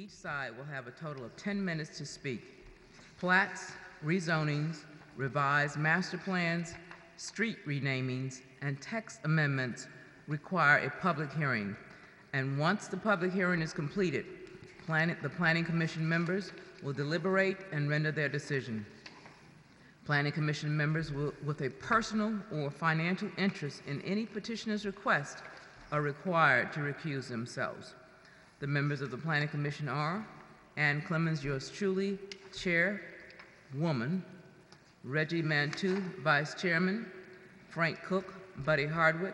Each side will have a total of 10 minutes to speak. Plats, rezonings, revised master plans, street renamings, and text amendments require a public hearing. And once the public hearing is completed, the Planning Commission members will deliberate and render their decision. Planning Commission members with a personal or financial interest in any petitioner's request are required to recuse themselves. The members of the Planning Commission are Ann Clemens, yours truly, Chairwoman, Reggie Mantu, Vice Chairman, Frank Cook, Buddy Hardwick,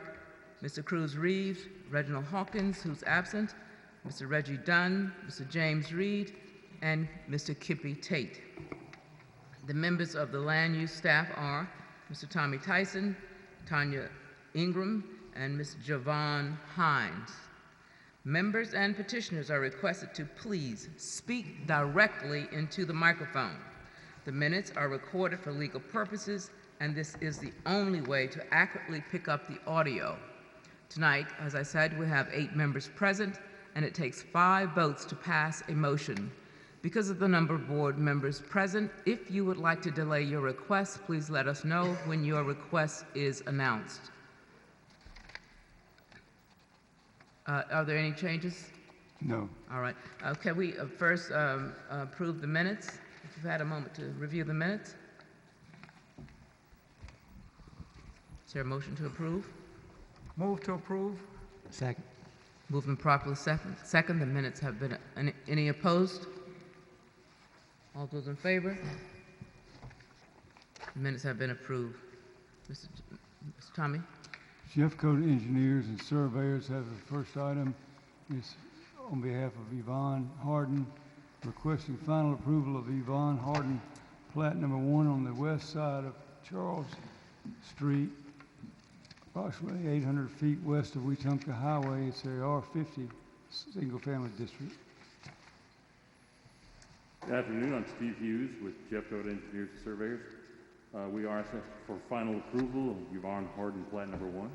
Mr. Cruz Reeves, Reginald Hawkins, who's absent, Mr. Reggie Dunn, Mr. James Reed, and Mr. Kippy Tate. The members of the land use staff are Mr. Tommy Tyson, Tanya Ingram, and Ms. Javon Hines. Members and petitioners are requested to please speak directly into the microphone. The minutes are recorded for legal purposes, and this is the only way to accurately pick up the audio. Tonight, as I said, we have 8 members present, and it takes 5 votes to pass a motion. Because of the number of board members present, if you would like to delay your request, please let us know when your request is announced. Are there any changes? No. All right. Can we first approve the minutes? If you've had a moment to review the minutes. Is there a motion to approve? Move to approve. Second. Moved and properly second. The minutes have been, any opposed? All those in favor? The minutes have been approved. Mr. Tommy? Jeff Code Engineers and Surveyors have the first item. It's on behalf of Yvonne Harden, requesting final approval of Yvonne Harden, plat number 1 on the west side of Charles Street, approximately 800 feet west of Wetumpka Highway. It's a R50 single-family district. Good afternoon. I'm Steve Hughes with Jeff Code Engineers and Surveyors. We are asking for final approval of Yvonne Harden, plat number 1.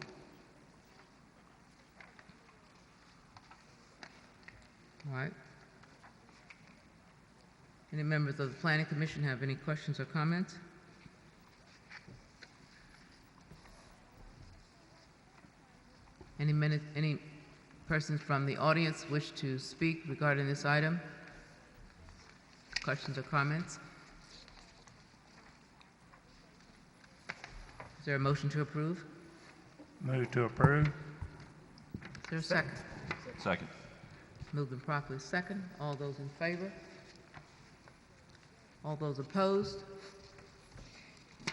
All right. Any members of the Planning Commission have any questions or comments? Any persons from the audience wish to speak regarding this item? Questions or comments? Is there a motion to approve? Move to approve. Is there a second? Second. Moved and properly second. All those in favor? All those opposed?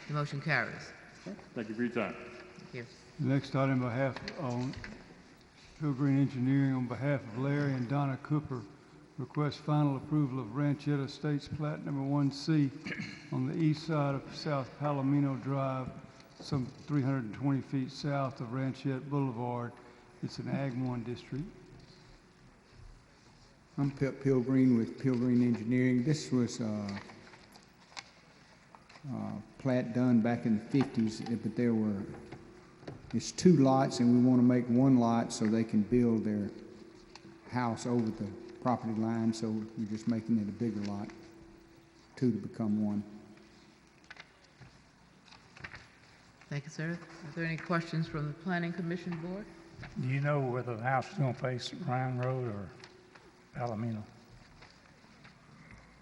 The motion carries. Thank you for your time. Thank you. The next item on Pilgrim Engineering on behalf of Larry and Donna Cooper requests final approval of Ranchetta Estates plat number 1C on the east side of South Palomino Drive, some 320 feet south of Ranchette Boulevard. It's an Ag 1 district. I'm Pilgrim with Pilgrim Engineering. This was plat done back in the 50s, but it's 2 lots, and we want to make 1 lot so they can build their house over the property line, so we're just making it a bigger lot, 2 to become 1. Thank you, sir. Are there any questions from the Planning Commission Board? Do you know whether the house is going to face Ryan Road or Palomino?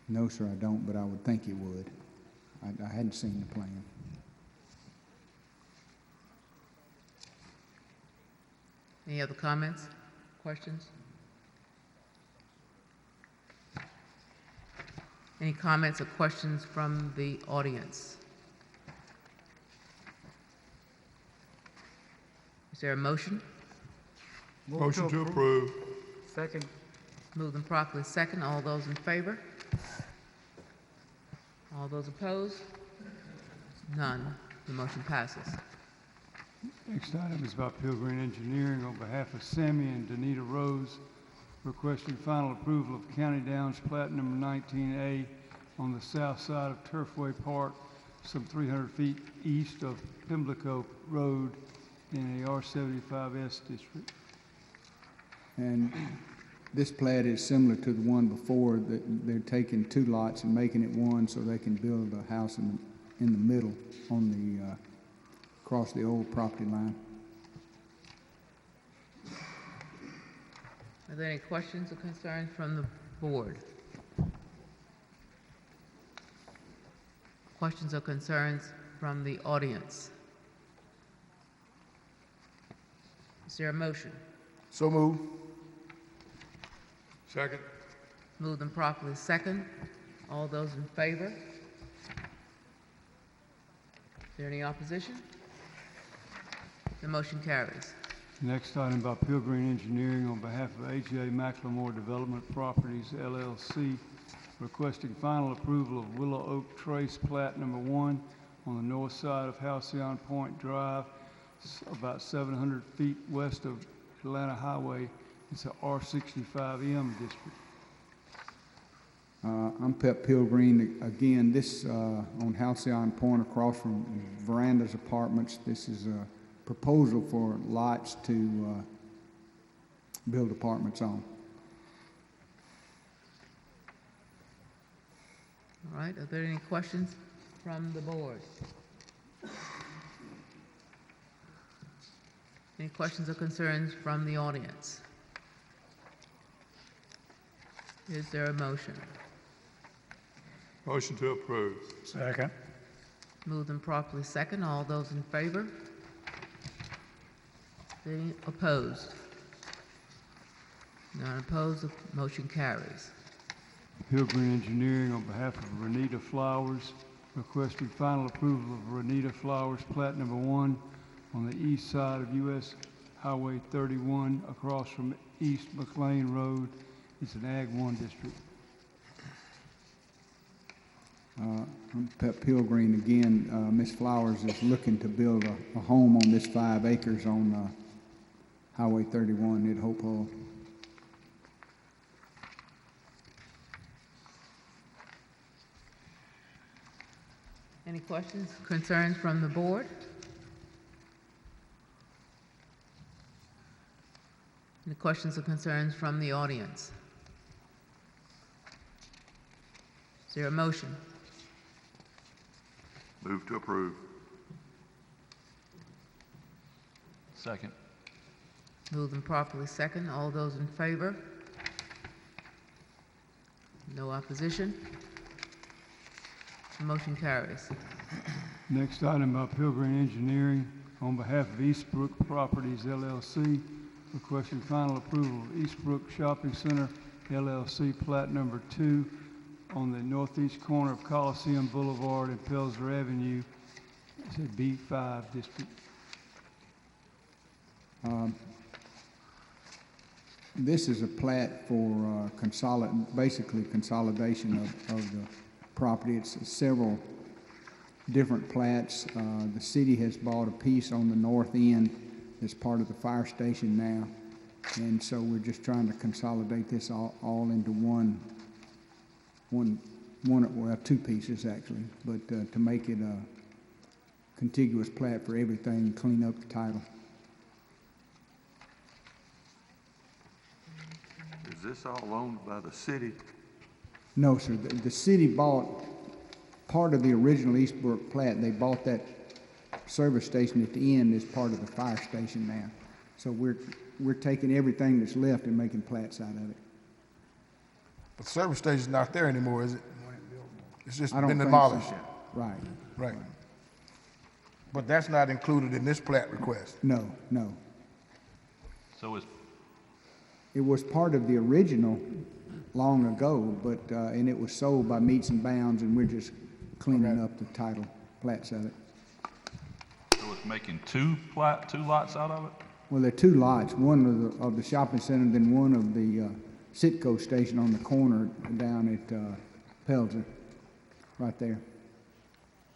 No, sir, I don't, but I would think it would. I hadn't seen the plan. Any other comments, questions? Any comments or questions from the audience? Is there a motion? Motion to approve. Second. Moved and properly second. All those in favor? All those opposed? None. The motion passes. Next item is about Pilgrim Engineering on behalf of Sammy and Danita Rose, requesting final approval of County Downs plat number 19A on the south side of Turfway Park, some 300 feet east of Pimlico Road in a R75S district. And This plat is similar to the one before, that they're taking 2 lots and making it one so they can build a house in the middle on the, across the old property line. Are there any questions or concerns from the board? Questions or concerns from the audience? Is there a motion? So move. Second. Moved and properly second. All those in favor? Is there any opposition? The motion carries. Next item by Pilgrim Engineering on behalf of A.J. McLemore Development Properties, LLC, requesting final approval of Willow Oak Trace Plat Number 1 on the north side of Halcyon Point Drive, about 700 feet west of Atlanta Highway. It's a R65M district. I'm Pep Pilgreen. Again, this on Halcyon Point across from Veranda's Apartments. This is a proposal for lots to build apartments on. All right, are there any questions from the board? Any questions or concerns from the audience? Is there a motion? Motion to approve. Second. Moved and properly second. All those in favor? Any opposed? None opposed, the motion carries. Pilgrim Engineering on behalf of Renita Flowers, requesting final approval of Renita Flowers Plat Number 1 on the east side of US Highway 31 across from East McLean Road. It's an Ag 1 district. I'm Pep Pilgreen again. Ms. Flowers is looking to build a home on this 5 acres on Highway 31 at Hope Hall. Any questions, concerns from the board? Any questions or concerns from the audience? Is there a motion? Move to approve. Second. Moved and properly second. All those in favor? No opposition? The motion carries. Next item by Pilgrim Engineering on behalf of Eastbrook Properties, LLC, requesting final approval of Eastbrook Shopping Center, LLC, Plat Number 2 on the northeast corner of Coliseum Boulevard and Pelzer Avenue. It's a B5 district. This is a plat for basically consolidation of the property. It's several different plats. The city has bought a piece on the north end as part of the fire station now, and so we're just trying to consolidate this all into one, well, 2 pieces actually, but to make it a contiguous plat for everything and clean up the title. Is this all owned by the city? No, sir. The city bought part of the original Eastbrook plat. They bought that service station at the end as part of the fire station now. So we're taking everything that's left and making plats out of it. The service station's not there anymore, is it? It's just I don't been think demolished. so. Right. Right. But that's not included in this plat request. No. So it's It was part of the original long ago, but and it was sold by Meets and Bounds, and we're just cleaning up the title plats of it. so it's making two lots out of it? Well, there are 2 lots, one of the shopping center, then one of the Citgo station on the corner down at Pelzer, right there.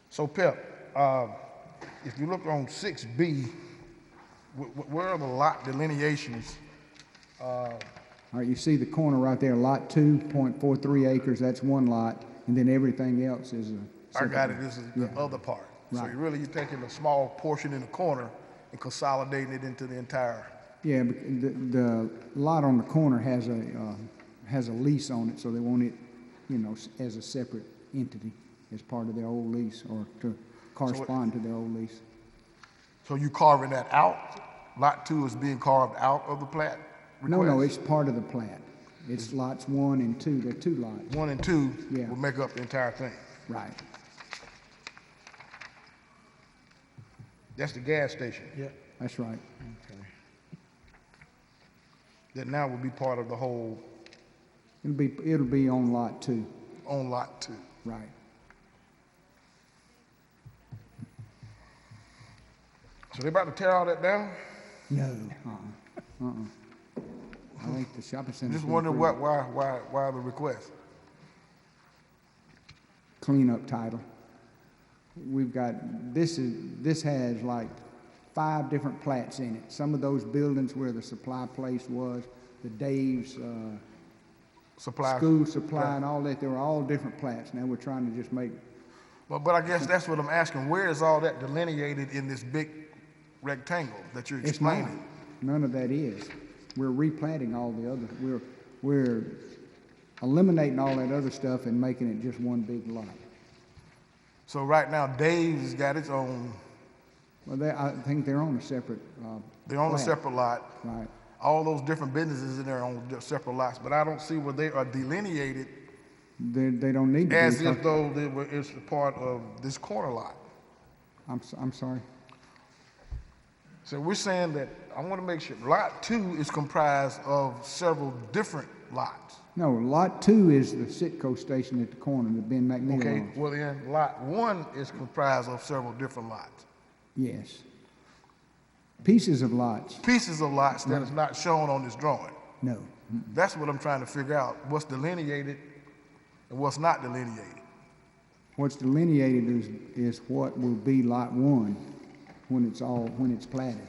So Pep, if you look on 6B, where are the lot delineations? All right, you see the corner right there, lot 2.43 acres, that's 1 lot, and then everything else is a I separate got it, lot. this is the other part. So Right. you're taking a small portion in the corner and consolidating it into the entire Yeah, but the lot on the corner has a lease on it, so they want it, you know, as a separate entity, as part of their old lease, or to correspond to their old lease. So you carving that out? Lot 2 is being carved out of the plat request? No, it's part of the plat. It's lots 1 and 2. They're 2 lots. 1 and 2 Yeah. will make up the entire thing. Right. That's the gas station. Yeah. That's right. That now will be part of the whole It'll be on lot 2. on lot 2. Right. So they about to tear all that down? No. I think the shopping center. Just wondering why the request? Cleanup title. We've got, this has like 5 different plats in it. Some of those buildings where the supply place was, the Dave's Supply. school supply and all that, they were all different plats. Now we're trying to just make, But I guess that's what I'm asking. Where is all that delineated in this big rectangle that you're it's not. explaining? None of that is. We're replatting all the other, we're eliminating all that other stuff and making it just one big lot. So right now, Dave's got its own, Well, I think they're on a separate, they're on a plat. separate lot. Right. All those different businesses in there on separate lots, but I don't see where they are delineated They don't need to be. as if though it's a part of this corner lot. I'm sorry. So we're saying that, I want to make sure, lot 2 is comprised of several different lots. No, lot 2 is the Sitco station at the corner that Ben McNeil Okay, owns. well then, lot 1 is comprised of several different lots. Yes. Pieces of lots. Pieces of lots that is not shown on this drawing. No. That's what I'm trying to figure out, what's delineated and what's not delineated. What's delineated is what will be lot 1 when it's platted.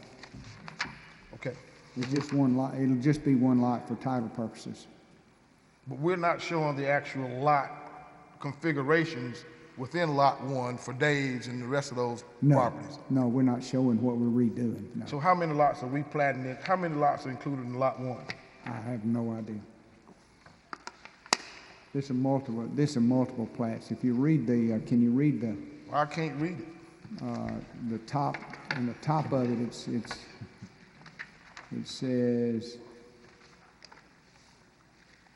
Okay, It's just one lot. It'll just be one lot for title purposes. but we're not showing the actual lot configurations within lot 1 for Dave's and the rest of those No. properties. No, we're not showing what we're redoing. No. So how many lots are we platting in, how many lots are included in lot 1? I have no idea. This are multiple plats. If you read can you read I can't read it. the top, on the top of it, it says,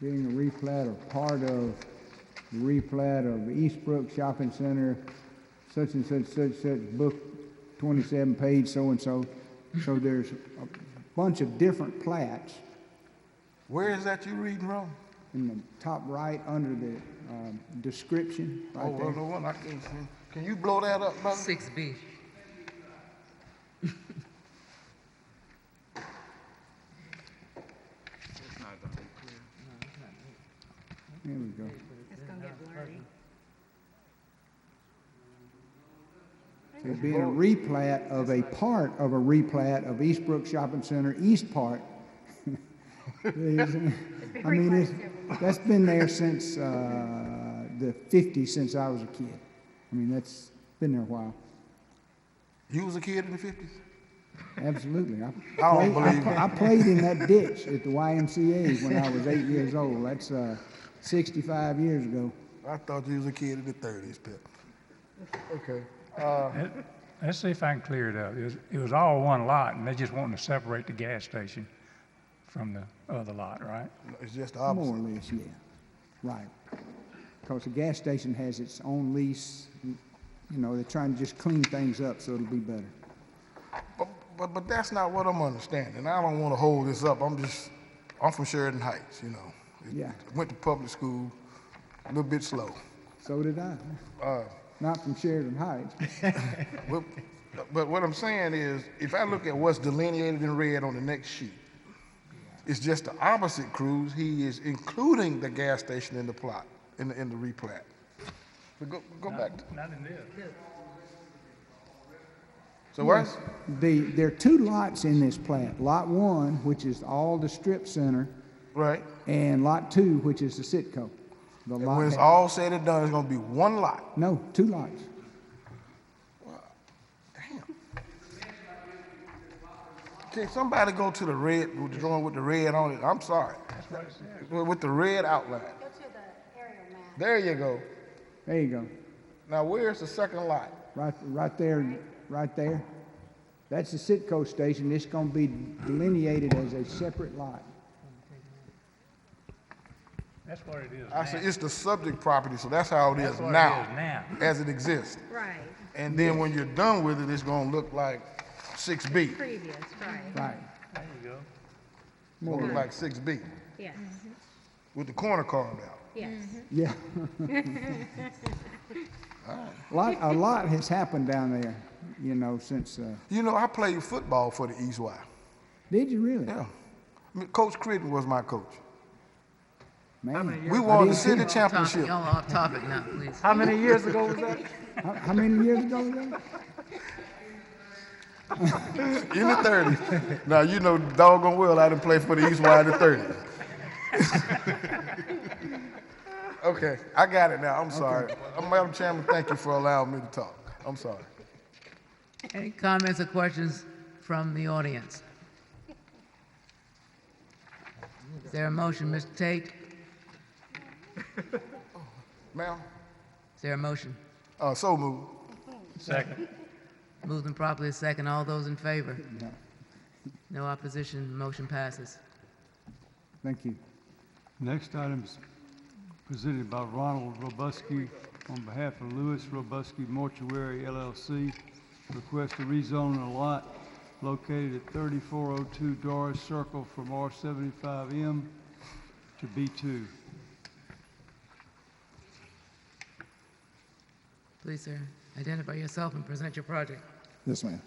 being a replat or part of the replat of Eastbrook Shopping Center, such and such, book 27, page so-and-so. So there's a bunch of different plats Where is that you reading wrong? in the top right under the description, right Oh, there. well, the one I can't see. Can you blow that up, brother? 6B. There we go. It's gonna get blurry. There's being a replat of a part of a replat of Eastbrook Shopping Center, East Part. I mean, that's been there since the 50s, since I was a kid. I mean, that's been there a while. You was a kid in the 50s? Absolutely. don't believe it. I played in that ditch at the YMCA when I was 8 years old. That's 65 years ago. I thought you was a kid in the 30s, Pip. Okay. Let's see if I can clear it up. It was all one lot, and they just wanting to separate the gas station from the other lot, right? It's just the More opposite. or less, yeah. Right. Because the gas station has its own lease. You know, they're trying to just clean things up so it'll be better. But that's not what I'm understanding. I don't want to hold this up. I'm from Sheridan Heights, you know. Yeah. Went to public school, a little bit slow. So did I. Not from Sheridan Heights. But what I'm saying is, if I look at what's delineated in red on the next sheet, it's just the opposite, Cruz. He is including the gas station in the plot, in the replat. But go back. Not in this. So what? There are 2 lots in this plat. Lot 1, which is all the strip center, Right. and lot 2, which is the Sitco. The And lot when it's that- all said and done, it's going to be one lot. No, 2 lots. Damn. Can somebody go to the red, with the drawing with the red on it? I'm sorry. That's what it said. With the red outline. Go to the aerial map. There you go. There you go. Now, where's the second lot? Right there, right there. That's the Sitco station. It's gonna be delineated as a separate lot. That's what it is I now. said, it's the subject property, so that's how it is That's what it now, is now. as it exists. Right, And then when you're done with it, it's gonna look like 6B. previous, right, Right. There you go. It's gonna look like 6B, yes, with the corner carved out. yes. Yeah. A lot has happened down there, you know, since, You know, I played football for the East Y. did you really? Yeah. I mean, Coach Critton was my coach. Man, We won the did city too. championship. Y'all off topic now, please. How many years ago was that? How many years ago was that? In the 30s. Now, you know doggone well I didn't play for the East Y in the 30s. Okay, I got it now. I'm sorry. Madam Chairman, thank you for allowing me to talk. I'm sorry. Any comments or questions from the audience? Is there a motion, Mr. Tate? Ma'am? Is there a motion? So moved. Second. Moved and properly second. All those in favor? No opposition. Motion passes. Thank you. Next item is presented by Ronald Robuski on behalf of Louis Robuski Mortuary LLC. Request to rezone a lot located at 3402 Doris Circle from R75M to B2. Please, sir, identify yourself and present your project. Yes, ma'am.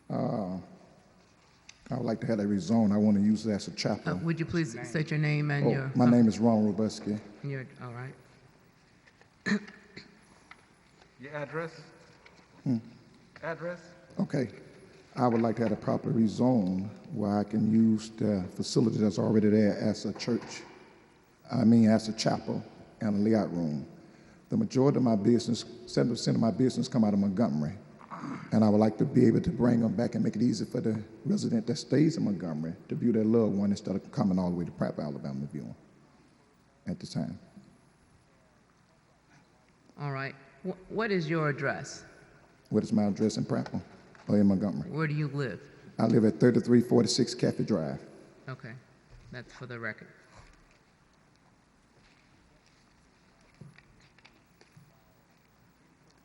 I would like to have that rezone. I want to use it as a chapel. Would you please state your name and your... My name is Ron Robuski. All right. Your address? Address? Okay. I would like to have a proper rezone where I can use the facility that's already there as a church. As a chapel and a layout room. The majority of my business, 70% of my business come out of Montgomery. And I would like to be able to bring them back and make it easy for the resident that stays in Montgomery to view their loved one instead of coming all the way to Prattville, Alabama to view them at the time. All right. What is your address? What is my address in Prattville or in Montgomery? Where do you live? I live at 3346 Caffey Drive. Okay. That's for the record.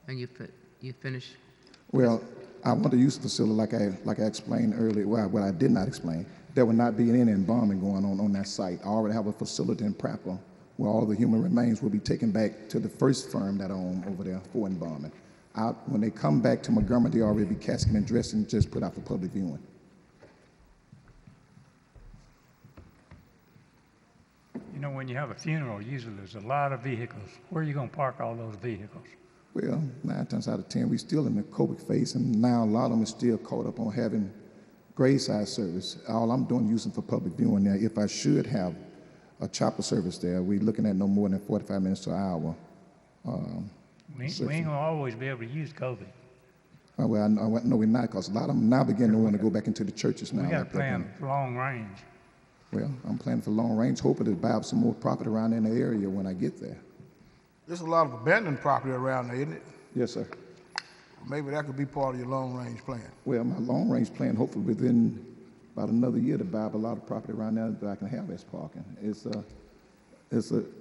And you finish? Well, I want to use the facility like I explained earlier. Well, what I did not explain, there will not be any embalming going on that site. I already have a facility in Prattville where all the human remains will be taken back to the first firm that I own over there for embalming. When they come back to Montgomery, they already be casket and dressed and just put out for public viewing. You know, when you have a funeral, usually there's a lot of vehicles. Where are you going to park all those vehicles? Well, 9 times out of 10, we're still in the COVID phase, and now a lot of them are still caught up on having graveside service. All I'm doing using for public viewing now. If I should have a chapel service there, we're looking at no more than 45 minutes to an hour. We ain't going to always be able to use COVID. Well, I know we're not, because a lot of them now begin to want to go back into the churches now. We got to like that. plan for long range. Well, I'm planning for long range, hoping to buy up some more property around in the area when I get there. There's a lot of abandoned property around there, isn't it? Yes, sir. Maybe that could be part of your long-range plan. Well, my long-range plan, hopefully within about another year, to buy up a lot of property around there that I can have as parking.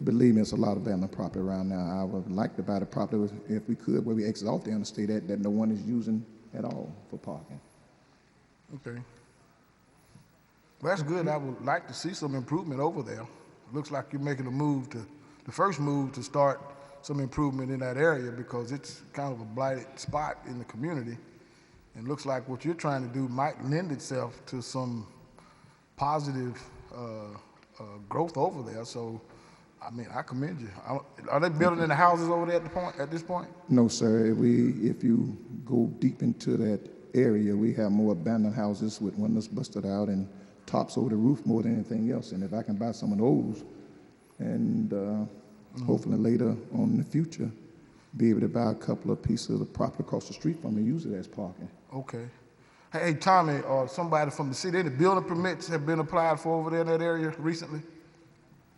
Believe me, it's a lot of abandoned property around now. I would like to buy the property if we could, where we exit off the interstate that no one is using at all for parking. Okay. Well, that's good. I would like to see some improvement over there. Looks like you're making the first move to start some improvement in that area, because it's kind of a blighted spot in the community. And looks like what you're trying to do might lend itself to some positive growth over there. So, I commend you. Are they building in the houses over there at this point? No, sir. If you go deep into that area, we have more abandoned houses with windows busted out and tops over the roof more than anything else. And if I can buy some of those, and hopefully later on in the future, be able to buy a couple of pieces of the property across the street from me and use it as parking. Okay. Hey, Tommy, or somebody from the city, any building permits have been applied for over there in that area recently?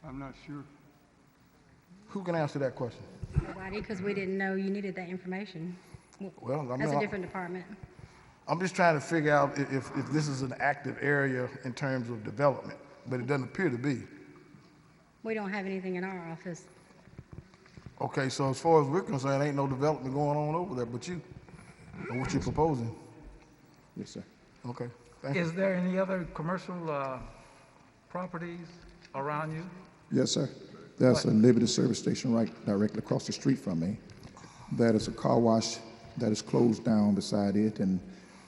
I'm not sure. Who can answer that question? Nobody, because we didn't know you needed that information. Well, I That's a mean, different department. I'm just trying to figure out if this is an active area in terms of development, but it doesn't appear to be. We don't have anything in our office. Okay, so as far as we're concerned, ain't no development going on over there but you, and what you're proposing. Yes, sir. Okay, thank you. Is there any other commercial properties around you? Yes, sir. There's a Liberty service station right directly across the street from me. That is a car wash that is closed down beside it, and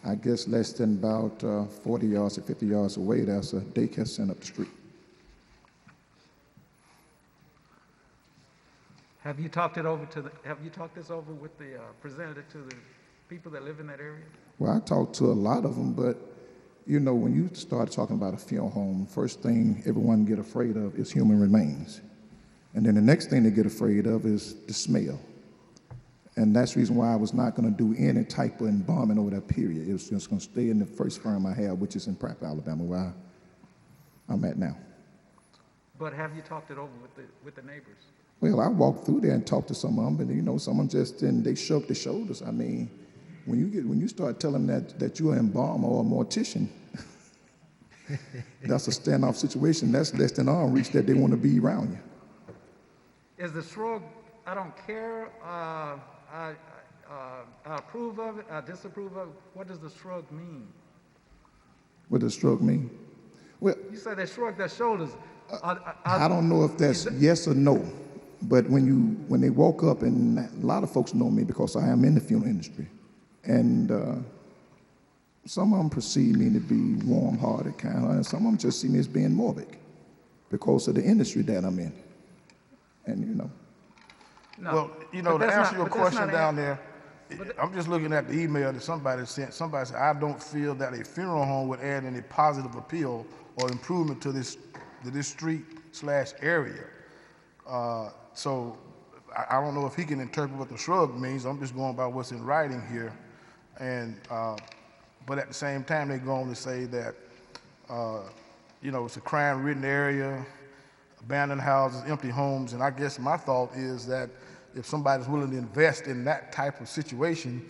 I guess less than about 40 yards or 50 yards away, there's a daycare center up the street. Have you talked this over with the, presented it to the people that live in that area? Well, I talked to a lot of them, but you know, when you start talking about a funeral home, first thing everyone get afraid of is human remains. And then the next thing they get afraid of is the smell. And that's the reason why I was not going to do any type of embalming over that period. It was just going to stay in the first firm I have, which is in Prattville, Alabama, where I'm at now. But have you talked it over with the neighbors? Well, I walked through there and talked to some of them, and you know, someone just didn't, they shrugged their shoulders. I mean, when you start telling them that you're an embalmer or a mortician, that's a standoff situation. That's less than arm reach that they want to be around you. Is the shrug, I don't care, I approve of it, I disapprove of it? What does the shrug mean? What does shrug mean? Well, You say they shrug their shoulders. I don't know if that's yes or no, but when they walk up, and a lot of folks know me because I am in the funeral industry, and some of them perceive me to be warm-hearted, kind of, and some of them just see me as being morbid because of the industry that I'm in. And you know. No, Well, you know, to answer your question down there, I'm just looking at the email that somebody sent. Somebody said, I don't feel that a funeral home would add any positive appeal or improvement to this street/area. So I don't know if he can interpret what the shrug means. I'm just going by what's in writing here. And, but at the same time, they go on to say that, you know, it's a crime-ridden area, abandoned houses, empty homes, and I guess my thought is that if somebody's willing to invest in that type of situation,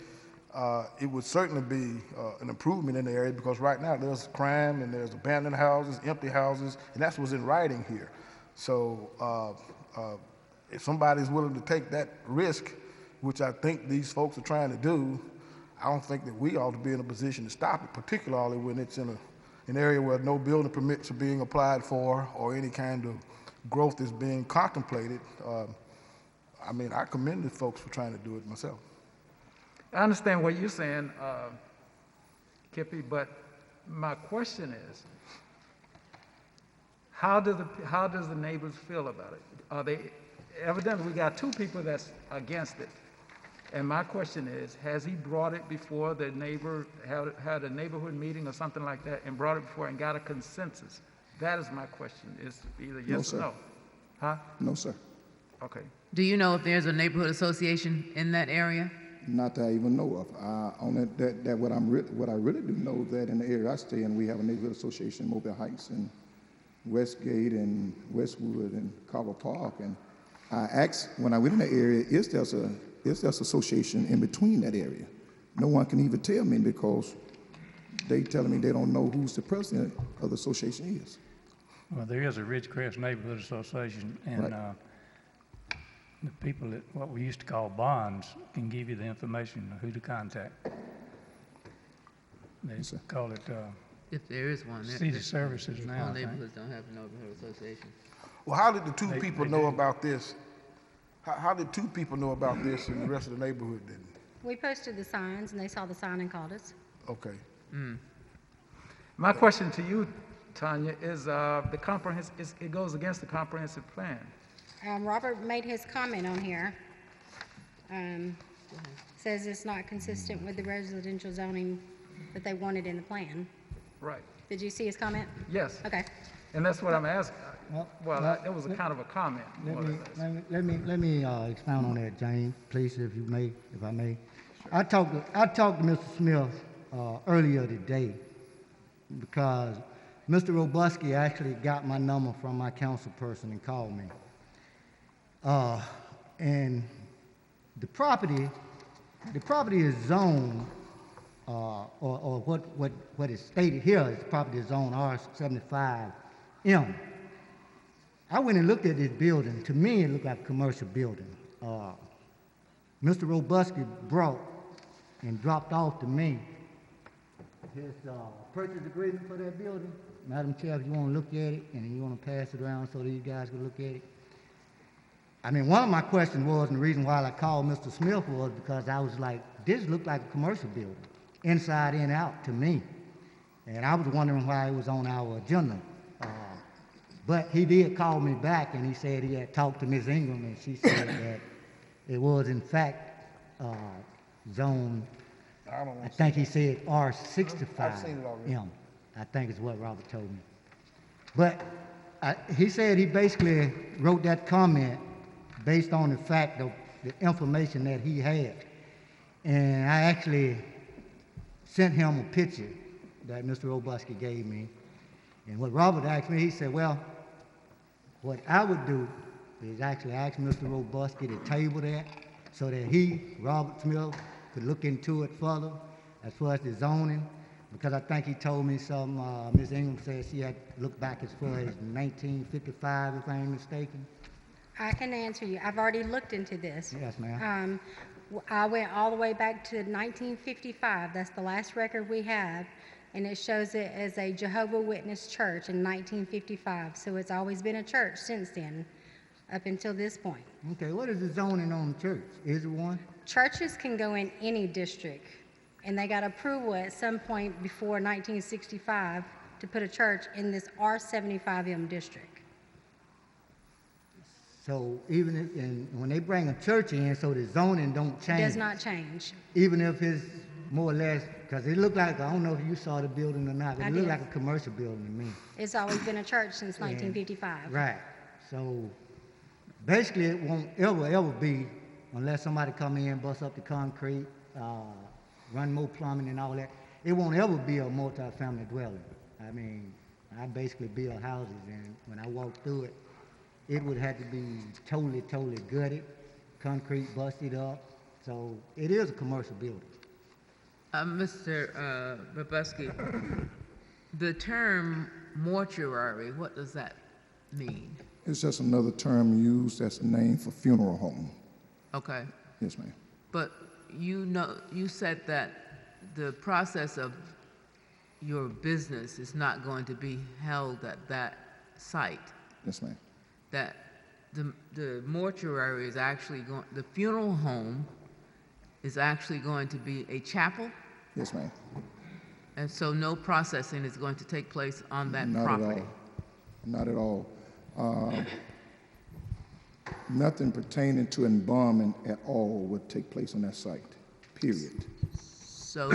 it would certainly be an improvement in the area, because right now there's crime and there's abandoned houses, empty houses, and that's what's in writing here. So if somebody's willing to take that risk, which I think these folks are trying to do, I don't think that we ought to be in a position to stop it, particularly when it's in an area where no building permits are being applied for or any kind of growth is being contemplated. I mean, I commend the folks for trying to do it myself. I understand what you're saying, Kippy, but my question is, how does the neighbors feel about it? Are they, evidently we got two people that's against it. And my question is, has he brought it before the neighbor, had a neighborhood meeting or something like that, and brought it before and got a consensus? That is my question, is either yes or no. Huh? No, sir. Okay. Do you know if there's a neighborhood association in that area? Not that I even know of. What I really do know is that in the area I stay in, we have a neighborhood association, Mobile Heights and Westgate and Westwood and Carver Park. And I asked when I went in the area, is there an association in between that area? No one can even tell me because they telling me they don't know who's the president of the association is. Well, there is a Ridgecrest Neighborhood Association, and Right. The people at what we used to call bonds can give you the information of who to contact. They Yes, sir. call it If there is one. city services now, All I think. neighborhoods don't have a neighborhood association. Well, how did the two They people do. know about this? How did two people know about this and the rest of the neighborhood didn't? We posted the signs, and they saw the sign and called us. Okay. My question to you, Tanya, is it goes against the comprehensive plan. Robert made his comment on here. Says it's not consistent with the residential zoning that they wanted in the plan. Right. Did you see his comment? Yes. Okay. And that's what I'm asking. Well, That was a kind of a comment. more or less. Let me expound on that, James, please, if I may. I talked to Mr. Smith earlier today because Mr. Robuski actually got my number from my council person and called me. And the property is zoned, or what is stated here is property is zoned R75M. I went and looked at this building. To me, it looked like a commercial building. Mr. Robuski brought and dropped off to me his purchase agreement for that building. Madam Chair, if you want to look at it and you want to pass it around so these guys can look at it. I mean, one of my questions was, and the reason why I called Mr. Smith was because I was like, this looked like a commercial building, inside and out to me. And I was wondering why it was on our agenda. But he did call me back and he said he had talked to Ms. Ingram and she said that it was in fact zoned, I think he said R65M. I think is what Robert told me. But he said he basically wrote that comment based on the fact of the information that he had. And I actually sent him a picture that Mr. Robuski gave me. And what Robert asked me, he said, well, what I would do is actually ask Mr. Robuski to table that so that he, Robert Smith, could look into it further as far as the zoning, because I think he told me something, Ms. Ingram said she had looked back as far as 1955, if I ain't mistaken. I can answer you. I've already looked into this. Yes, ma'am. I went all the way back to 1955. That's the last record we have. And it shows it as a Jehovah's Witness church in 1955. So it's always been a church since then, up until this point. Okay, what is the zoning on the church? Is it one? Churches can go in any district, and they got approval at some point before 1965 to put a church in this R75M district. So even if, and when they bring a church in, so the zoning don't change. It does not change. Even if it's more or less, because it looked like, I don't know if you saw the building or not, but it looked like a commercial building to me. It's always been a church since 1955. Right. So basically it won't ever be, unless somebody come in, bust up the concrete, run more plumbing and all that, it won't ever be a multi-family dwelling. I mean, I basically build houses, and when I walk through it, it would have to be totally gutted, concrete busted up. So it is a commercial building. Mr. Robuski, the term mortuary, what does that mean? It's just another term used as a name for funeral home. Okay. Yes, ma'am. But you said that the process of your business is not going to be held at that site. Yes, ma'am. That the mortuary is actually going, the funeral home is actually going to be a chapel? Yes, ma'am. And so no processing is going to take place on that Not property? Not at all. Nothing pertaining to embalming at all would take place on that site, period. So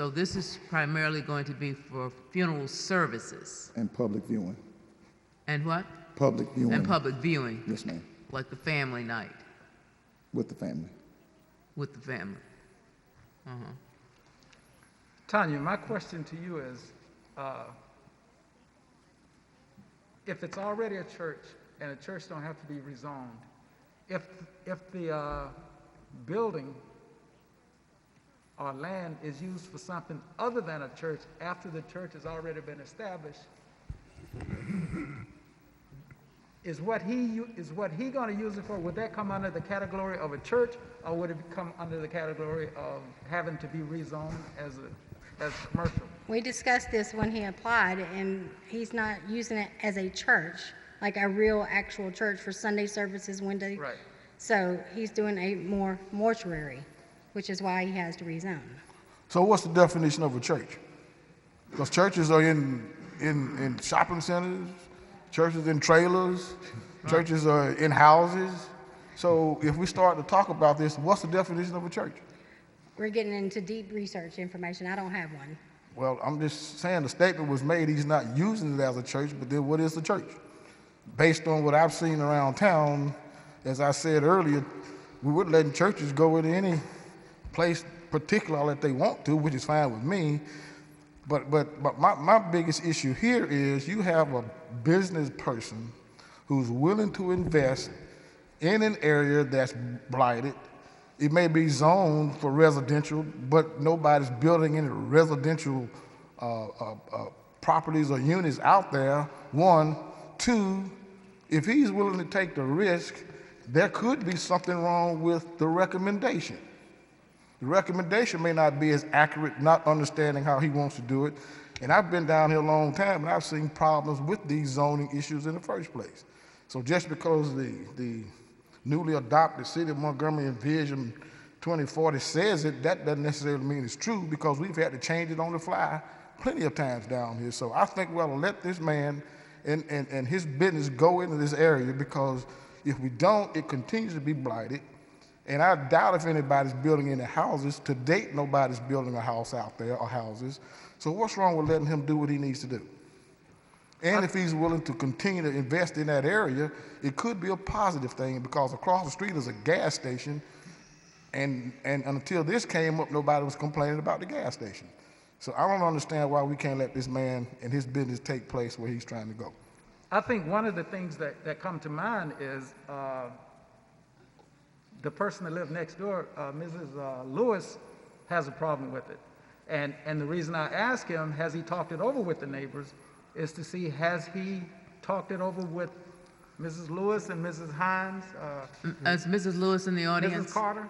this is primarily going to be for funeral services? And public viewing. And what? Public viewing. And public viewing? Yes, ma'am. Like the family night? With the family. With the family. Tanya, my question to you is, if it's already a church and a church don't have to be rezoned, if the building or land is used for something other than a church after the church has already been established, is what he going to use it for? Would that come under the category of a church, or would it come under the category of having to be rezoned as commercial? We discussed this when he applied, and he's not using it as a church, like a real actual church for Sunday services, Wednesday. Right. So he's doing a more mortuary, which is why he has to rezone. So what's the definition of a church? Because churches are in shopping centers, churches in trailers, churches are in houses. So if we start to talk about this, what's the definition of a church? We're getting into deep research information. I don't have one. Well, I'm just saying the statement was made, he's not using it as a church, but then what is the church? Based on what I've seen around town, as I said earlier, we wouldn't let churches go into any place particular that they want to, which is fine with me. But my biggest issue here is you have a business person who's willing to invest in an area that's blighted. It may be zoned for residential, but nobody's building any residential properties or units out there, one. Two, if he's willing to take the risk, there could be something wrong with the recommendation. The recommendation may not be as accurate, not understanding how he wants to do it. And I've been down here a long time, and I've seen problems with these zoning issues in the first place. So just because the newly adopted City of Montgomery Vision 2040 says it, that doesn't necessarily mean it's true, because we've had to change it on the fly plenty of times down here. So I think we ought to let this man and his business go into this area, because if we don't, it continues to be blighted. And I doubt if anybody's building any houses. To date, nobody's building a house out there or houses. So what's wrong with letting him do what he needs to do? And if he's willing to continue to invest in that area, it could be a positive thing, because across the street is a gas station, and until this came up, nobody was complaining about the gas station. So I don't understand why we can't let this man and his business take place where he's trying to go. I think one of the things that come to mind is the person that lived next door, Mrs. Lewis, has a problem with it. And the reason I ask him, has he talked it over with the neighbors, is to see, has he talked it over with Mrs. Lewis and Mrs. Hines? Is Mrs. Lewis in the audience? Mrs. Carter?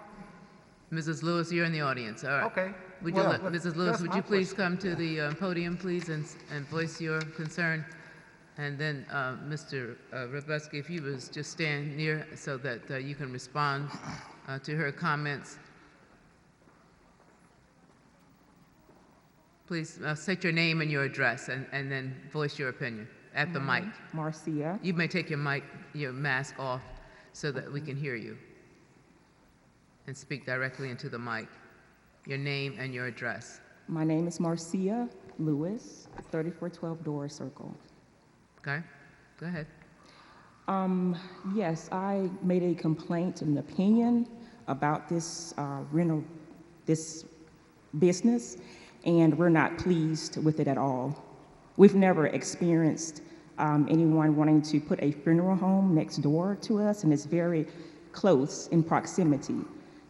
Mrs. Lewis, you're in the audience. All right. Okay. Would you Well, let Mrs. Lewis, that's would my you please question. come to the podium, please, and voice your concern? And then, Mr. Robeski, if you would just stand near so that you can respond to her comments. Please state your name and your address, and then voice your opinion at the mic. Marcia. You may take your mask off so that we can hear you, and speak directly into the mic. Your name and your address. My name is Marcia Lewis, 3412 Doris Circle. Okay, go ahead. Yes, I made a complaint and an opinion about this this business, and we're not pleased with it at all. We've never experienced anyone wanting to put a funeral home next door to us, and it's very close in proximity.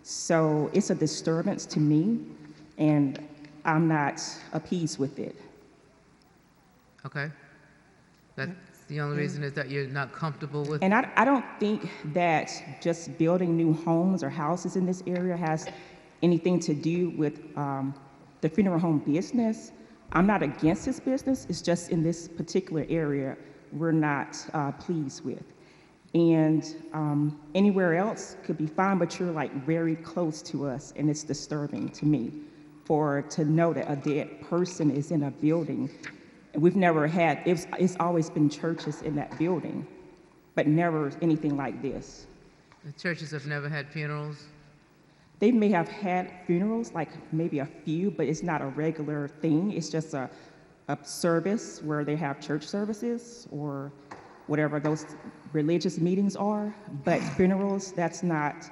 So it's a disturbance to me, and I'm not appeased with it. Okay. That's the only reason is that you're not comfortable with. And I don't think that just building new homes or houses in this area has anything to do with the funeral home business. I'm not against this business. It's just in this particular area we're not pleased with. And anywhere else could be fine, but you're like very close to us, and it's disturbing to me to know that a dead person is in a building. We've never had, it's always been churches in that building, but never anything like this. The churches have never had funerals? They may have had funerals, like maybe a few, but it's not a regular thing. It's just a service where they have church services or whatever those religious meetings are. But funerals, that's not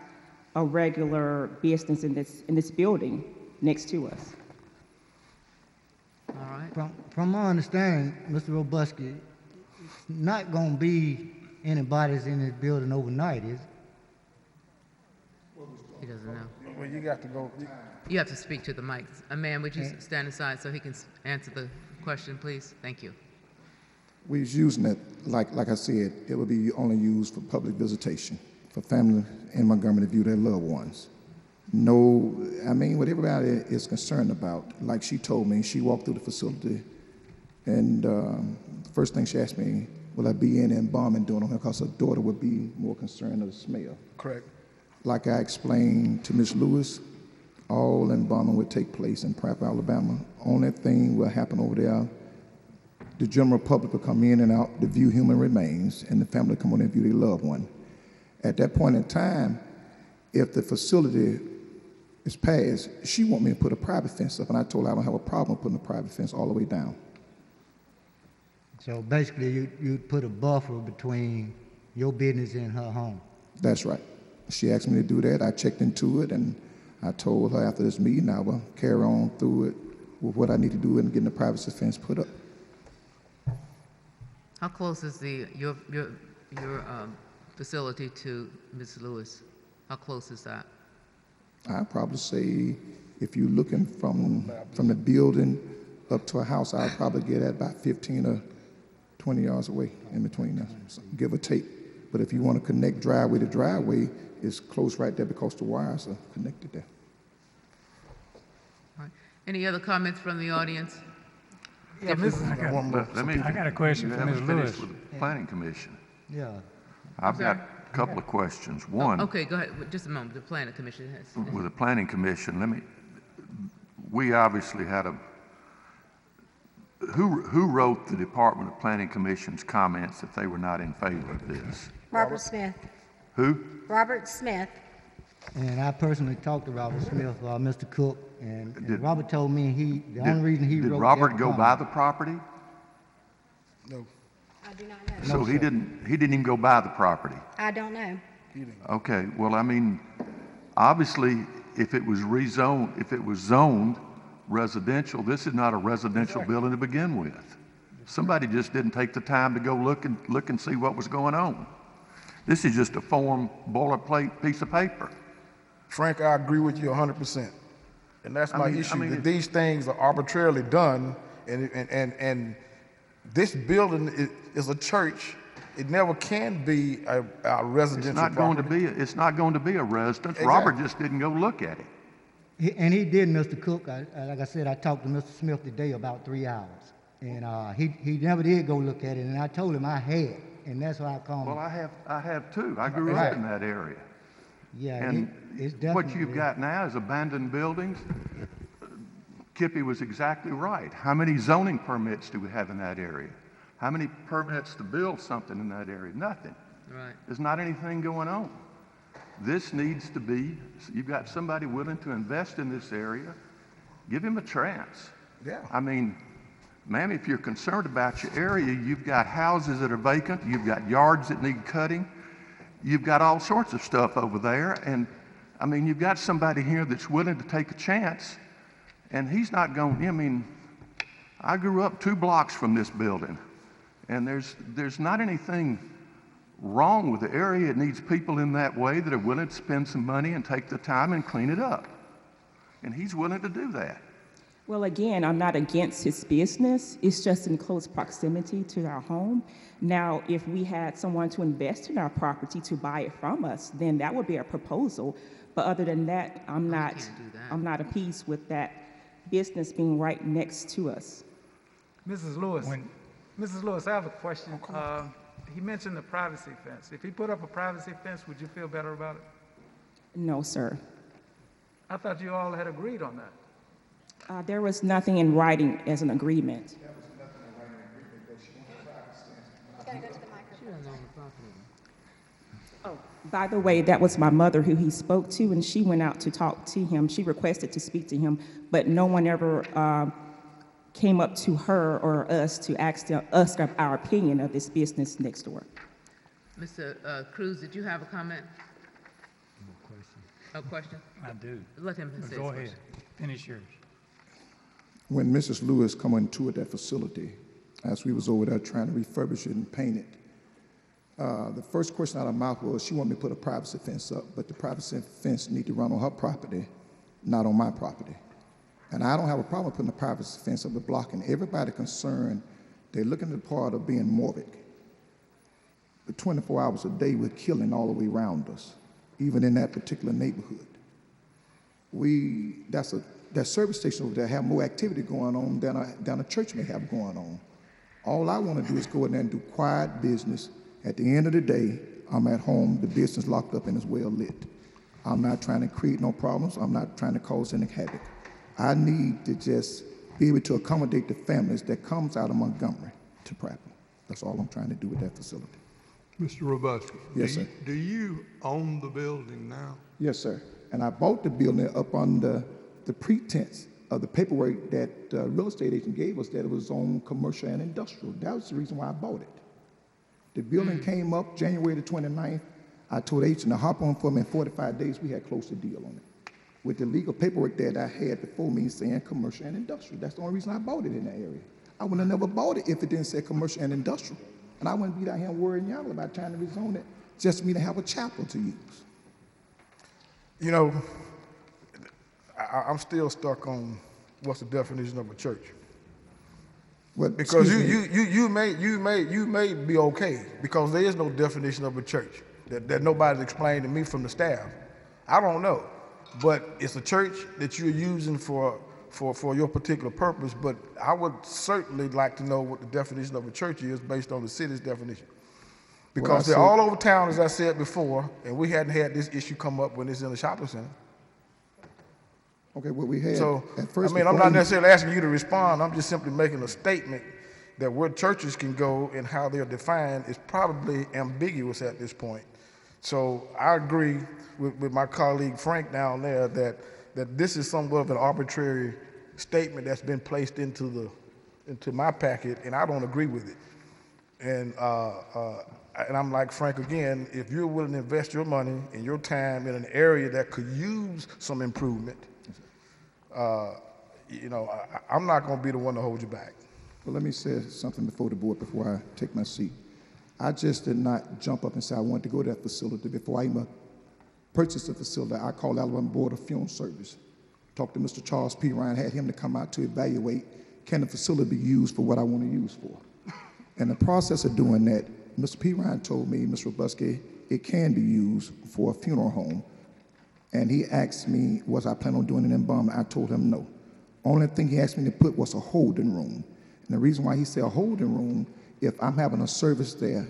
a regular business in this building next to us. All right. From my understanding, Mr. Robuski, it's not going to be anybody's in this building overnight, is it? He doesn't know. Well, you got to go. You have to speak to the mic. Ma'am, would you stand aside so he can answer the question, please? Thank you. We was using it, like I said, it would be only used for public visitation, for family in Montgomery to view their loved ones. No, I mean, what everybody is concerned about, like she told me, she walked through the facility, and the first thing she asked me, will I be in embalming doing on her, because her daughter would be more concerned of the smell. Correct. Like I explained to Ms. Lewis, all embalming would take place in Prattville, Alabama. Only thing will happen over there, the general public will come in and out to view human remains, and the family come on and view their loved one. At that point in time, if the facility is passed, she want me to put a private fence up, and I told her I don't have a problem putting a private fence all the way down. So basically, you'd put a buffer between your business and her home. That's right. She asked me to do that. I checked into it, and I told her after this meeting I will carry on through it with what I need to do in getting the privacy fence put up. How close is your facility to Ms. Lewis? How close is that? I'd probably say if you're looking from the building up to a house, I'd probably get at about 15 or 20 yards away in between us, so give or take. But if you want to connect driveway to driveway, it's close right there because the wires are connected there. All right. Any other comments from the audience? Yeah, I got a question for Ms. Lewis. With the Planning Commission. Yeah. I've got a couple of questions. One, Okay, go ahead. Just a moment. The Planning Commission has. with the Planning Commission, we obviously had who wrote the Department of Planning Commission's comments that they were not in favor of this? Robert Smith. Who? Robert Smith. And I personally talked to Robert Smith, Mr. Cook, and Robert told me the only reason he wrote. Did Robert go by the property? No. I do not know. So he didn't even go by the property? I don't know. Okay, well, I mean, obviously, if it was zoned residential, this is not a residential building to begin with. Somebody just didn't take the time to go look and see what was going on. This is just a form boilerplate piece of paper. Frank, I agree with you 100%. And that's my issue, that these things are arbitrarily done, and this building is a church. It never can be a residential property. It's not going to be a residence. Exactly. Robert just didn't go look at it. And he did, Mr. Cook. Like I said, I talked to Mr. Smith today about 3 hours. And he never did go look at it, and I told him I had, and that's why I called him. Well, I have too. I grew up in that area. Yeah, and it's definitely. what you've got now is abandoned buildings. Kippy was exactly right. How many zoning permits do we have in that area? How many permits to build something in that area? Nothing. Right. There's not anything going on. This needs to be, you've got somebody willing to invest in this area, give him a chance. Yeah. I mean, ma'am, if you're concerned about your area, you've got houses that are vacant, you've got yards that need cutting, you've got all sorts of stuff over there, and I mean, you've got somebody here that's willing to take a chance, and he's not going, I mean, I grew up 2 blocks from this building, and there's not anything wrong with the area. It needs people in that way that are willing to spend some money and take the time and clean it up, and he's willing to do that. Well, again, I'm not against his business. It's just in close proximity to our home. Now, if we had someone to invest in our property to buy it from us, then that would be a proposal. But other than that, I'm not appeased with that business being right next to us. Mrs. Lewis, I have a question. He mentioned the privacy fence. If he put up a privacy fence, would you feel better about it? No, sir. I thought you all had agreed on that. There was nothing in writing as an agreement. Oh, by the way, that was my mother who he spoke to, and she went out to talk to him. She requested to speak to him, but no one ever came up to her or us to ask us our opinion of this business next door. Mr. Cruz, did you have a comment? No question. I do. Let him say his Go question. ahead. Finish yours. When Mrs. Lewis come and toured that facility, as we was over there trying to refurbish it and paint it, the first question out of her mouth was she wanted me to put a privacy fence up, but the privacy fence need to run on her property, not on my property. And I don't have a problem putting a privacy fence up, but blocking everybody concerned. They're looking at the part of being morbid. The 24 hours a day with killing all the way around us, even in that particular neighborhood. That service station over there have more activity going on than a church may have going on. All I want to do is go in there and do quiet business. At the end of the day, I'm at home, the business locked up and it's well lit. I'm not trying to create no problems. I'm not trying to cause any havoc. I need to just be able to accommodate the families that comes out of Montgomery to Prattville. That's all I'm trying to do with that facility. Mr. Robusta, Yes, sir. Do you own the building now? Yes, sir. And I bought the building up on the pretense of the paperwork that the real estate agent gave us that it was on commercial and industrial. That was the reason why I bought it. The building came up January the 29th. I told the agent to hop on for me in 45 days. We had closed the deal on it. with the legal paperwork that I had before me saying commercial and industrial. That's the only reason I bought it in that area. I would have never bought it if it didn't say commercial and industrial. And I wouldn't be down here worrying y'all about trying to rezone it just for me to have a chapel to use. You know, I'm still stuck on what's the definition of a church. Well, Because excuse me. you may be okay because there is no definition of a church that nobody's explained to me from the staff. I don't know, but it's a church that you're using for your particular purpose. But I would certainly like to know what the definition of a church is based on the city's definition, because they're all over town, as I said before, and we hadn't had this issue come up when it's in the shopping center. Okay, what we had So, at first. I mean, I'm not necessarily asking you to respond. I'm just simply making a statement that where churches can go and how they're defined is probably ambiguous at this point. So I agree with my colleague Frank down there that this is somewhat of an arbitrary statement that's been placed into my packet, and I don't agree with it. And I'm like Frank again, if you're willing to invest your money and your time in an area that could use some improvement, you know, I'm not going to be the one to hold you back. Well, let me say something before the board, before I take my seat. I just did not jump up and say I wanted to go to that facility. Before I even purchased the facility, I called Alabama Board of Funeral Service, talked to Mr. Charles P. Ryan, had him to come out to evaluate, can the facility be used for what I want to use for? In the process of doing that, Mr. P. Ryan told me, Mr. Robusky, it can be used for a funeral home. And he asked me, was I planning on doing it in Bum? I told him no. Only thing he asked me to put was a holding room. And the reason why he said a holding room, if I'm having a service there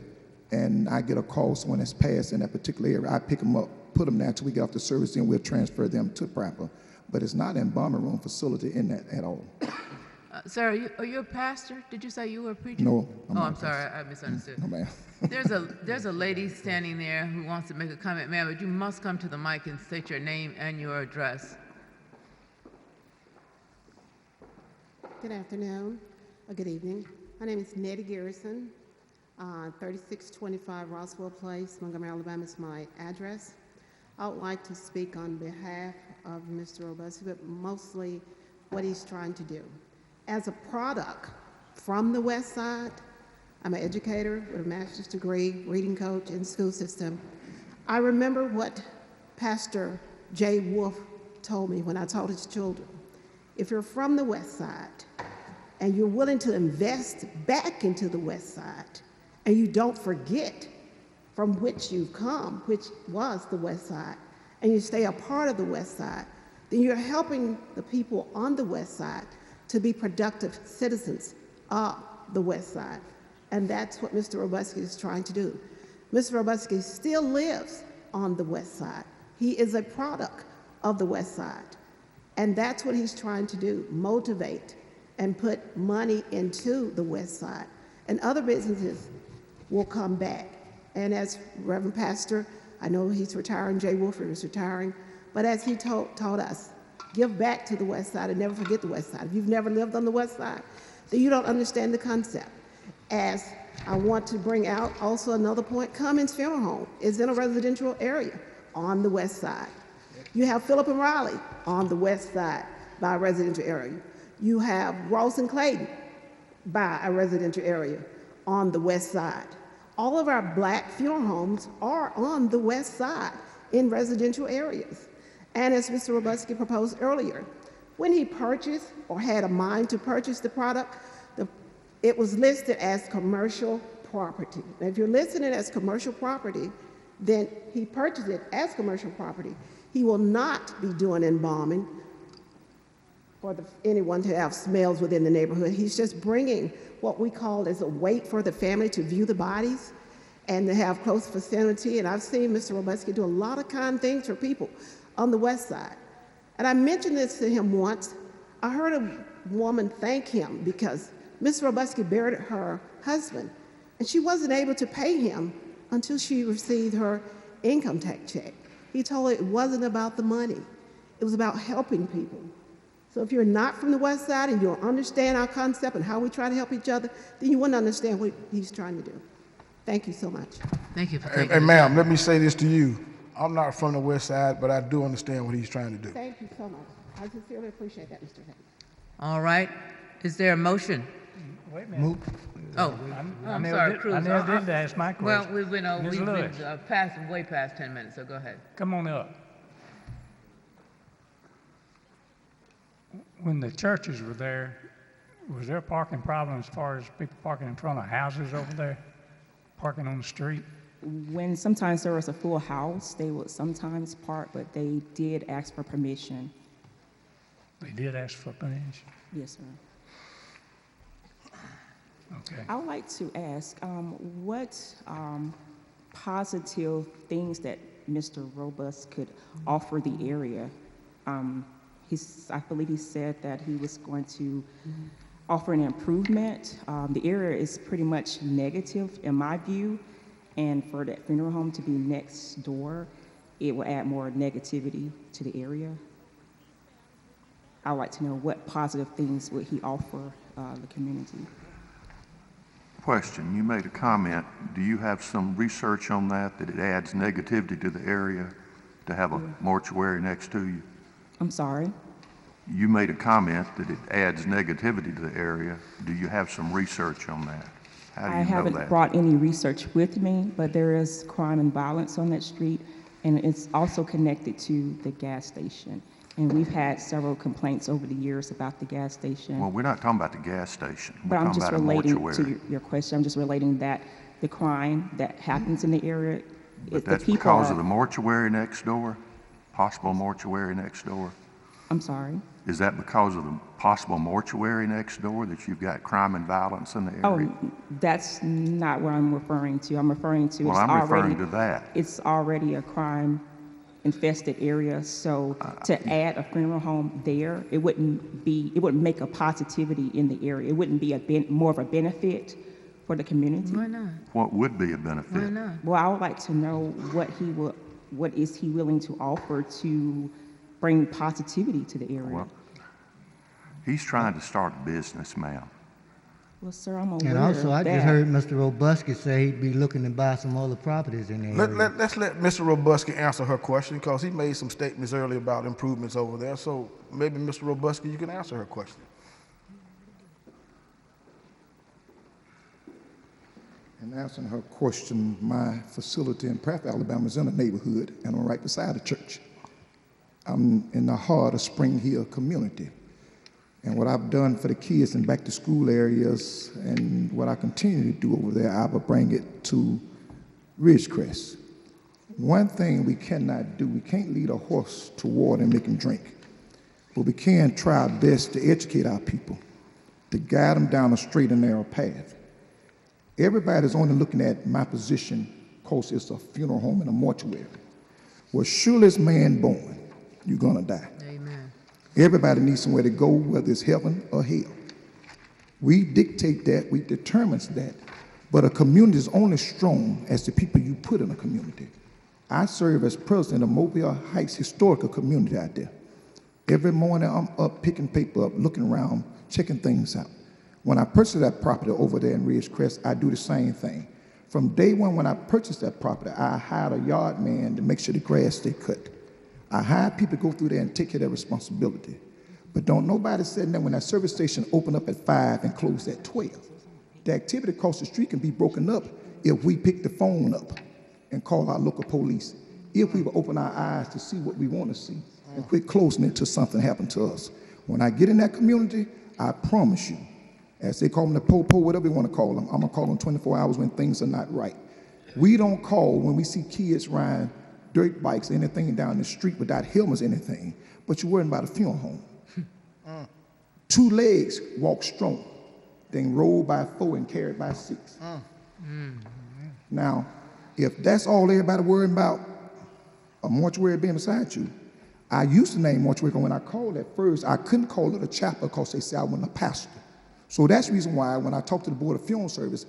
and I get a call, someone that's passed in that particular area, I pick them up, put them there until we get off the service, then we'll transfer them to Prappa. But it's not an embalming room facility in that at all. Sir, are you a pastor? Did you say you were a preacher? No. I'm sorry, I misunderstood. No, ma'am. There's a lady standing there who wants to make a comment, ma'am, but you must come to the mic and state your name and your address. Good afternoon, or good evening. My name is Nettie Garrison, 3625 Roswell Place, Montgomery, Alabama is my address. I would like to speak on behalf of Mr. Robusky, but mostly what he's trying to do. As a product from the West Side, I'm an educator with a master's degree, reading coach in school system. I remember what Pastor Jay Wolf told me when I taught his children. If you're from the West Side and you're willing to invest back into the West Side and you don't forget from which you've come, which was the West Side, and you stay a part of the West Side, then you're helping the people on the West Side to be productive citizens of the West Side. And that's what Mr. Robusky is trying to do. Mr. Robusky still lives on the West Side. He is a product of the West Side. And that's what he's trying to do, motivate and put money into the West Side. And other businesses will come back. And as Reverend Pastor, I know he's retiring, Jay Wolford is retiring, but as he taught us, give back to the West Side and never forget the West Side. If you've never lived on the West Side, then you don't understand the concept. As I want to bring out also another point, Cummins Funeral Home is in a residential area on the West Side. You have Philip and Riley on the West Side by a residential area. You have Ross and Clayton by a residential area on the West Side. All of our black funeral homes are on the West Side in residential areas. And as Mr. Robusky proposed earlier, when he purchased or had a mind to purchase the product, it was listed as commercial property. Now, if you're listing it as commercial property, then he purchased it as commercial property. He will not be doing embalming for anyone to have smells within the neighborhood. He's just bringing what we call as a wait for the family to view the bodies and to have close vicinity. And I've seen Mr. Robusky do a lot of kind things for people on the West Side. And I mentioned this to him once. I heard a woman thank him because Mr. Robusky buried her husband, and she wasn't able to pay him until she received her income tax check. He told her it wasn't about the money. It was about helping people. So if you're not from the West Side and you don't understand our concept and how we try to help each other, then you wouldn't understand what he's trying to do. Thank you so much. Thank you for taking And ma'am, let me say this to you. I'm not from the west side, but I do understand what he's trying to do. Thank you so much. I sincerely appreciate that, Mr. Hammond. All right. Is there a motion? Wait a minute. Oh, I'm sorry, Cruz. I never did ask my Well, question. we've been, Ms. Lewis, way past 10 minutes, so go ahead. come on up. When the churches were there, was there parking problems as far as people parking in front of houses over there? Parking on the street? When sometimes there was a full house, they would sometimes park, but they did ask for permission. They did ask for permission? Yes, sir. Okay. I would like to ask, what positive things that Mr. Robust could offer the area? I believe he said that he was going to offer an improvement. The area is pretty much negative in my view, and for that funeral home to be next door, it will add more negativity to the area. I would like to know what positive things would he offer the community. Question, you made a comment. Do you have some research on that it adds negativity to the area to have a mortuary next to you? I'm sorry? You made a comment that it adds negativity to the area. Do you have some research on that? How do you know that? I haven't brought any research with me, but there is crime and violence on that street, and it's also connected to the gas station. And we've had several complaints over the years about the gas station. Well, we're not talking about the gas station. But We're I'm talking just about a relating mortuary. to your question. I'm just relating that the crime that happens in the area, But the that's people because are, of the mortuary next door? Possible mortuary next door? I'm sorry. Is that because of the possible mortuary next door that you've got crime and violence in the area? Oh, that's not what I'm referring to. I'm referring to Well, it's I'm referring already, to that. it's already a crime infested area. So to add a funeral home there, it wouldn't make a positivity in the area. It wouldn't be more of a benefit for the community. Why not? What would be a benefit? Why not? Well, I would like to know what is he willing to offer to bring positivity to the area. Well, he's trying to start a business, ma'am. Well, sir, I'm aware And also, I of just that. heard Mr. Robuski say he'd be looking to buy some other properties in the area. Let's let Mr. Robuski answer her question, because he made some statements earlier about improvements over there. So maybe, Mr. Robuski, you can answer her question. In answering her question, my facility in Pratt, Alabama is in a neighborhood, and I'm right beside the church. I'm in the heart of Spring Hill community. And what I've done for the kids in back to school areas and what I continue to do over there, I will bring it to Ridgecrest. One thing we cannot do, we can't lead a horse to water and make him drink. But we can try our best to educate our people, to guide them down a straight and narrow path. Everybody's only looking at my position because it's a funeral home and a mortuary. Well, surely as man born, you're gonna die. Amen. Everybody needs somewhere to go, whether it's heaven or hell. We dictate that, we determine that, but a community is only strong as the people you put in a community. I serve as president of Mobile Heights Historical Community out there. Every morning I'm up picking paper up, looking around, checking things out. When I purchased that property over there in Ridgecrest, I do the same thing. From day one when I purchased that property, I hired a yard man to make sure the grass stay cut. I hired people to go through there and take care of their responsibility. But don't nobody sit there when that service station opened up at 5 and closed at 12. The activity across the street can be broken up if we pick the phone up and call our local police, if we will open our eyes to see what we want to see and quit closing it till something happened to us. When I get in that community, I promise you, as they call them the po-po, whatever you want to call them, I'm going to call them 24 hours when things are not right. We don't call when we see kids riding dirt bikes, anything down the street without helmets, anything, but you're worrying about a funeral home. 2 legs walk strong, then rolled by 4 and carried by 6. Now, if that's all everybody worrying about, a mortuary being beside you, I used to name mortuary, when I called at first, I couldn't call it a chapel because they said I wasn't a pastor. So that's the reason why when I talked to the Board of Funeral Service,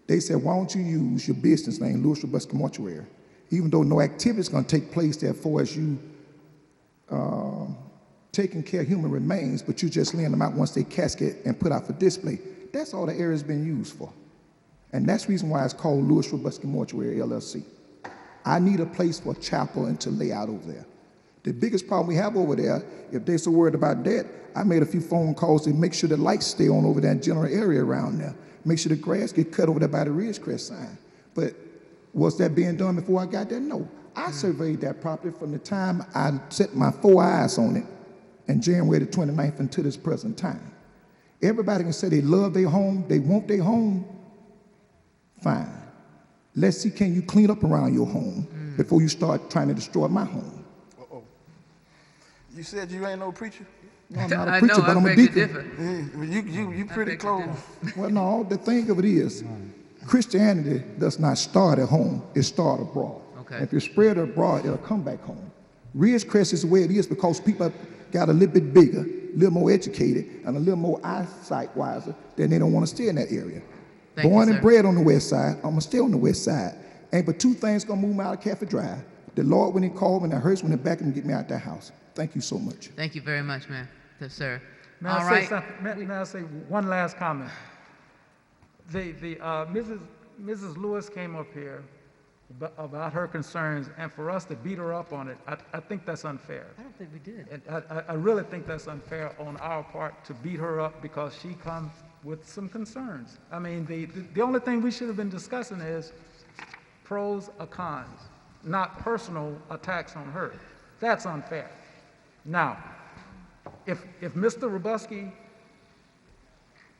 they said, why don't you use your business name, Louis Robuski Mortuary? Even though no activity is going to take place there for as you taking care of human remains, but you just laying them out once they casket and put out for display. That's all the area's been used for. And that's the reason why it's called Louis Robuski Mortuary, LLC. I need a place for a chapel and to lay out over there. The biggest problem we have over there, if they're so worried about that, I made a few phone calls to make sure the lights stay on over that general area around there. Make sure the grass get cut over there by the Ridgecrest sign. But was that being done before I got there? No. I surveyed that property from the time I set my 4 eyes on it in January the 29th until this present time. Everybody can say they love their home, they want their home. Fine. Let's see, can you clean up around your home before you start trying to destroy my home? Uh-oh. You said you ain't no preacher? No, I'm not a I preacher, know, but I I'm a beg to deacon. differ. You pretty close. Well, no, the thing of it is, Christianity does not start at home, it starts abroad. Okay. And if you spread it abroad, it'll come back home. Ridgecrest is the way it is because people got a little bit bigger, a little more educated, and a little more eyesight wiser, then they don't want to stay in that area. Thank Born you, and sir. bred on the west side, I'm going to stay on the west side. Ain't but two things going to move me out of Cafe Drive. The Lord when he called me, and the hearse when he back and get me out that house. Thank you so much. Thank you very much, ma'am, sir. May All I say right. something? May I say one last comment? Mrs. Lewis came up here about her concerns, and for us to beat her up on it, I think that's unfair. I don't think we did. And I really think that's unfair on our part to beat her up because she comes with some concerns. I mean, the only thing we should have been discussing is pros or cons, not personal attacks on her. That's unfair. Now, if Mr. Robusky,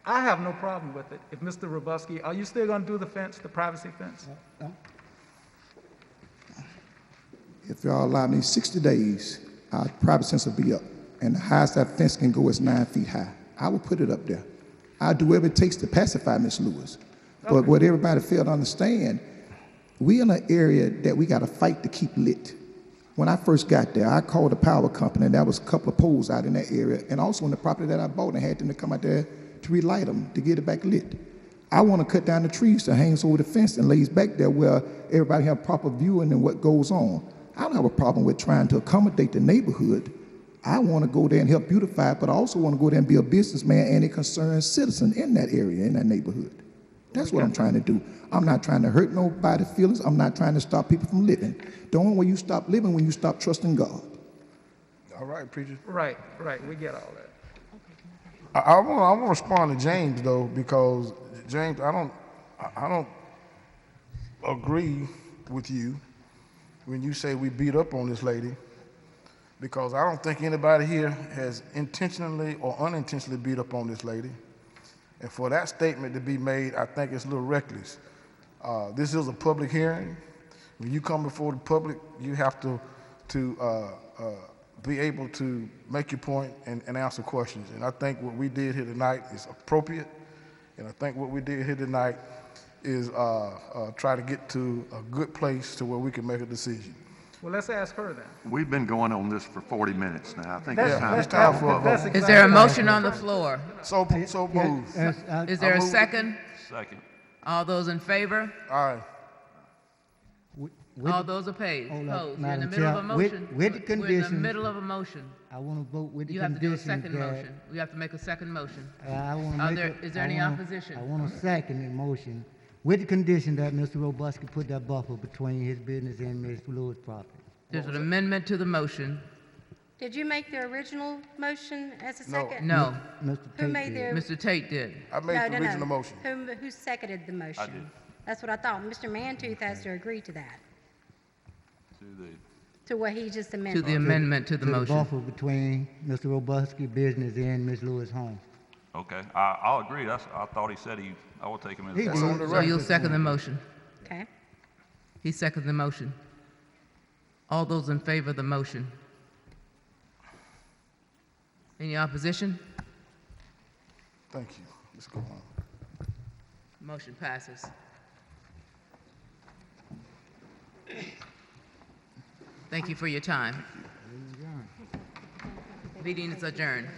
I have no problem with it. If Mr. Robusky, are you still going to do the fence, the privacy fence? If y'all allow me 60 days, our privacy fence will be up. And the highest that fence can go is 9 feet high. I will put it up there. I'll do whatever it takes to pacify Miss Lewis. Okay. But what everybody fail to understand, we in an area that we got to fight to keep lit. When I first got there, I called the power company, and there was a couple of poles out in that area, and also on the property that I bought, and had them to come out there to relight them, to get it back lit. I want to cut down the trees that hangs over the fence and lays back there where everybody have proper viewing and what goes on. I don't have a problem with trying to accommodate the neighborhood. I want to go there and help beautify it, but I also want to go there and be a businessman and a concerned citizen in that area, in that neighborhood. That's what I'm trying to do. I'm not trying to hurt nobody's feelings. I'm not trying to stop people from living. The only way you stop living when you stop trusting God. All right, preacher. Right, we get all that. I want to respond to James though, because James, I don't agree with you when you say we beat up on this lady, because I don't think anybody here has intentionally or unintentionally beat up on this lady. And for that statement to be made, I think it's a little reckless. This is a public hearing. When you come before the public, you have to be able to make your point and answer questions. And I think what we did here tonight is appropriate. And I think what we did here tonight is try to get to a good place to where we can make a decision. Well, let's ask her then. We've been going on this for 40 minutes now. I think That's- it's time for a that's vote. Is there a motion on the floor? So move. Is there a second? Second. All those in favor? All right. All those opposed? Hold up, You're in the Madam middle of a Chair. motion. With the We're in the condition- middle of a motion. I want to vote with the You have to do a condition second that. motion. We have to make a second motion. I want Are to there- make is there any opposition? I want to second the motion with the condition that Mr. Robusky put that buffer between his business and Ms. Lewis' property. There's an amendment to the motion. Did you make the original motion as a No. second? No, Mr. Who Tate made did. the? Mr. Tate did. I made No, the no, original no. motion. Who seconded the motion? I did. That's what I thought. Mr. Mantooth has to agree to that, To the to what he just To amended. the amendment to the motion. buffer between Mr. Robusky business and Ms. Lewis' home. Okay, I'll agree. I thought he said I will take him as He a did. word. So you'll second the motion. Okay. He seconded the motion. All those in favor of the motion? Any opposition? Thank you. Let's go on. Motion passes. Thank you for your time. Meeting is adjourned.